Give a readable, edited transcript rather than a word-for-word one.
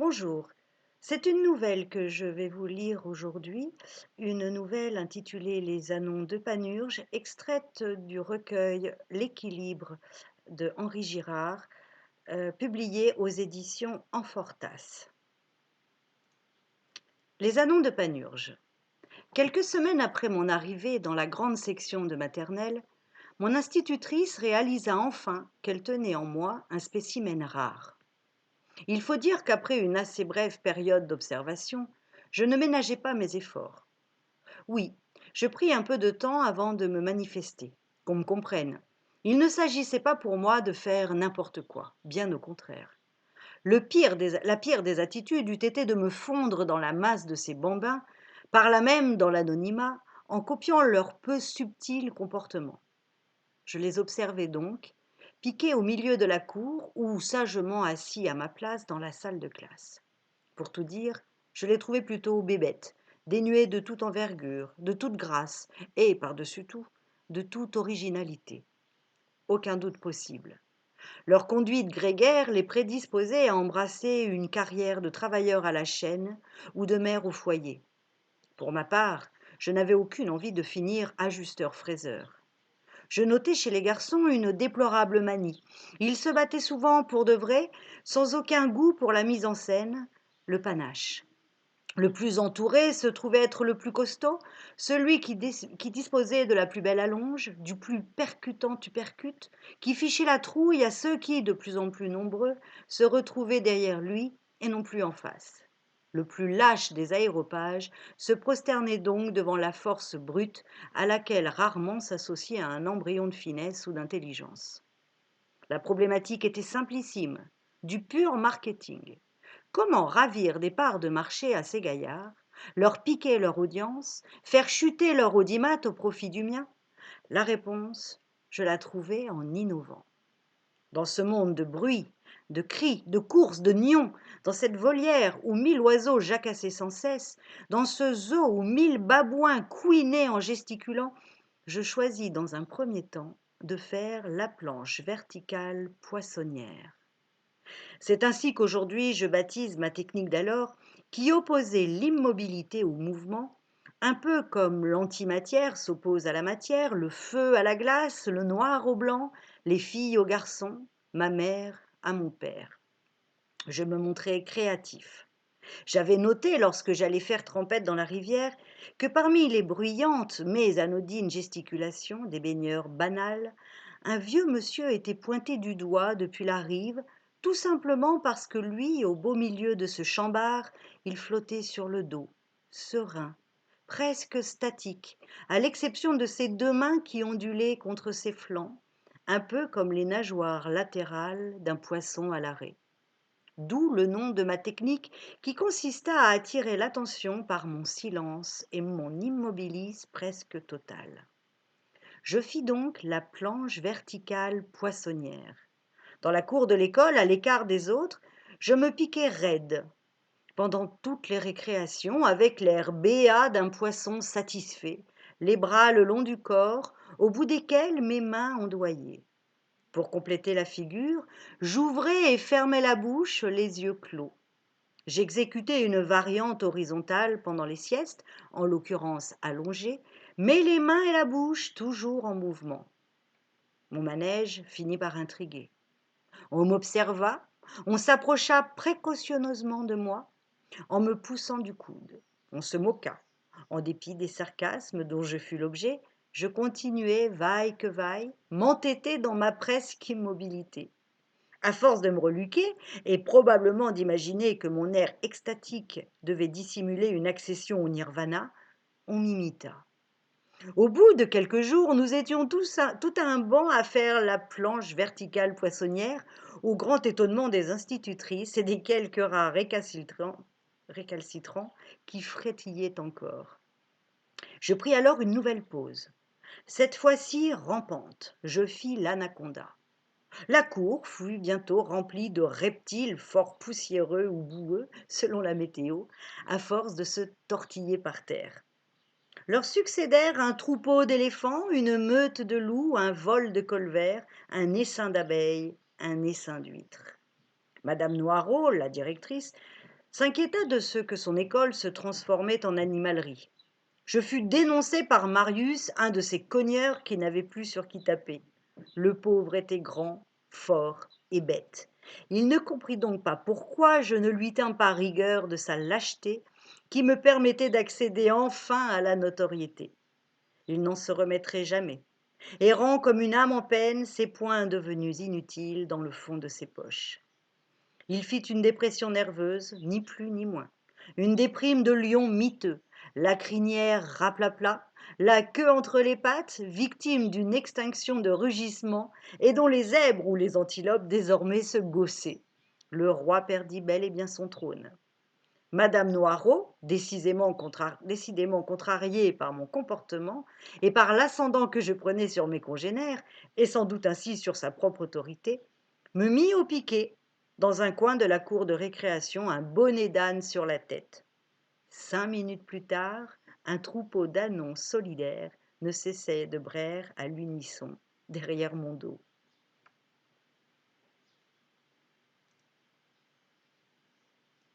Bonjour, c'est une nouvelle que je vais vous lire aujourd'hui, une nouvelle intitulée Les Ânons de Panurge, extraite du recueil L'équilibre de Henri Girard, publié aux éditions Amfortas. Les Ânons de Panurge. Quelques semaines après mon arrivée dans la grande section de maternelle, mon institutrice réalisa enfin qu'elle tenait en moi un spécimen rare. Il faut dire qu'après une assez brève période d'observation, je ne ménageais pas mes efforts. Oui, je pris un peu de temps avant de me manifester, qu'on me comprenne. Il ne s'agissait pas pour moi de faire n'importe quoi, bien au contraire. La pire des attitudes eût été de me fondre dans la masse de ces bambins, par là même dans l'anonymat, en copiant leur peu subtil comportement. Je les observais donc, piqués au milieu de la cour ou sagement assis à ma place dans la salle de classe. Pour tout dire, je les trouvais plutôt bébêtes, dénuées de toute envergure, de toute grâce et, par-dessus tout, de toute originalité. Aucun doute possible. Leur conduite grégaire les prédisposait à embrasser une carrière de travailleur à la chaîne ou de mère au foyer. Pour ma part, je n'avais aucune envie de finir ajusteur-fraiseur. Je notais chez les garçons une déplorable manie. Ils se battaient souvent pour de vrai, sans aucun goût pour la mise en scène, le panache. Le plus entouré se trouvait être le plus costaud, celui qui disposait de la plus belle allonge, du plus percutant tupercute, qui fichait la trouille à ceux qui, de plus en plus nombreux, se retrouvaient derrière lui et non plus en face. Le plus lâche des aéropages se prosternait donc devant la force brute à laquelle rarement s'associait un embryon de finesse ou d'intelligence. La problématique était simplissime, du pur marketing. Comment ravir des parts de marché à ces gaillards, leur piquer leur audience, faire chuter leur audimat au profit du mien? La réponse, je la trouvais en innovant. Dans ce monde de bruit, de cris, de courses, de nions, dans cette volière où 1000 oiseaux jacassaient sans cesse, dans ce zoo où 1000 babouins couinaient en gesticulant, je choisis dans un premier temps de faire la planche verticale poissonnière. C'est ainsi qu'aujourd'hui je baptise ma technique d'alors, qui opposait l'immobilité au mouvement, un peu comme l'antimatière s'oppose à la matière, le feu à la glace, le noir au blanc, les filles aux garçons, ma mère à mon père. Je me montrais créatif. J'avais noté, lorsque j'allais faire trempette dans la rivière, que parmi les bruyantes mais anodines gesticulations des baigneurs banals, un vieux monsieur était pointé du doigt depuis la rive, tout simplement parce que lui, au beau milieu de ce chambar, il flottait sur le dos, serein, presque statique, à l'exception de ses deux mains qui ondulaient contre ses flancs, un peu comme les nageoires latérales d'un poisson à l'arrêt. D'où le nom de ma technique qui consista à attirer l'attention par mon silence et mon immobilisme presque total. Je fis donc la planche verticale poissonnière. Dans la cour de l'école, à l'écart des autres, je me piquais raide pendant toutes les récréations avec l'air béat d'un poisson satisfait, les bras le long du corps, au bout desquels mes mains ondoyaient. Pour compléter la figure, j'ouvrais et fermais la bouche, les yeux clos. J'exécutais une variante horizontale pendant les siestes, en l'occurrence allongée, mais les mains et la bouche toujours en mouvement. Mon manège finit par intriguer. On m'observa, on s'approcha précautionneusement de moi, en me poussant du coude. On se moqua. En dépit des sarcasmes dont je fus l'objet, je continuai, vaille que vaille, m'entêter dans ma presque immobilité. À force de me reluquer, et probablement d'imaginer que mon air extatique devait dissimuler une accession au nirvana, on m'imita. Au bout de quelques jours, nous étions tout à un banc à faire la planche verticale poissonnière, au grand étonnement des institutrices et des quelques rares récalcitrants qui frétillaient encore. Je pris alors une nouvelle pose. Cette fois-ci rampante, je fis l'anaconda. La cour fut bientôt remplie de reptiles fort poussiéreux ou boueux, selon la météo, à force de se tortiller par terre. Leur succédèrent un troupeau d'éléphants, une meute de loups, un vol de colverts, un essaim d'abeilles, un essaim d'huîtres. Madame Noirot, la directrice, s'inquiéta de ce que son école se transformait en animalerie. Je fus dénoncé par Marius, un de ces cogneurs qui n'avaient plus sur qui taper. Le pauvre était grand, fort et bête. Il ne comprit donc pas pourquoi je ne lui tins pas rigueur de sa lâcheté qui me permettait d'accéder enfin à la notoriété. Il n'en se remettrait jamais, errant comme une âme en peine, ses poings devenus inutiles dans le fond de ses poches. Il fit une dépression nerveuse, ni plus ni moins. Une déprime de lion miteux, la crinière raplapla, la queue entre les pattes, victime d'une extinction de rugissement, et dont les zèbres ou les antilopes désormais se gaussaient. Le roi perdit bel et bien son trône. Madame Noiraud, décidément contrariée par mon comportement et par l'ascendant que je prenais sur mes congénères, et sans doute ainsi sur sa propre autorité, me mit au piquet, dans un coin de la cour de récréation, un bonnet d'âne sur la tête. 5 minutes plus tard, un troupeau d'ânons solidaires ne cessait de braire à l'unisson derrière mon dos.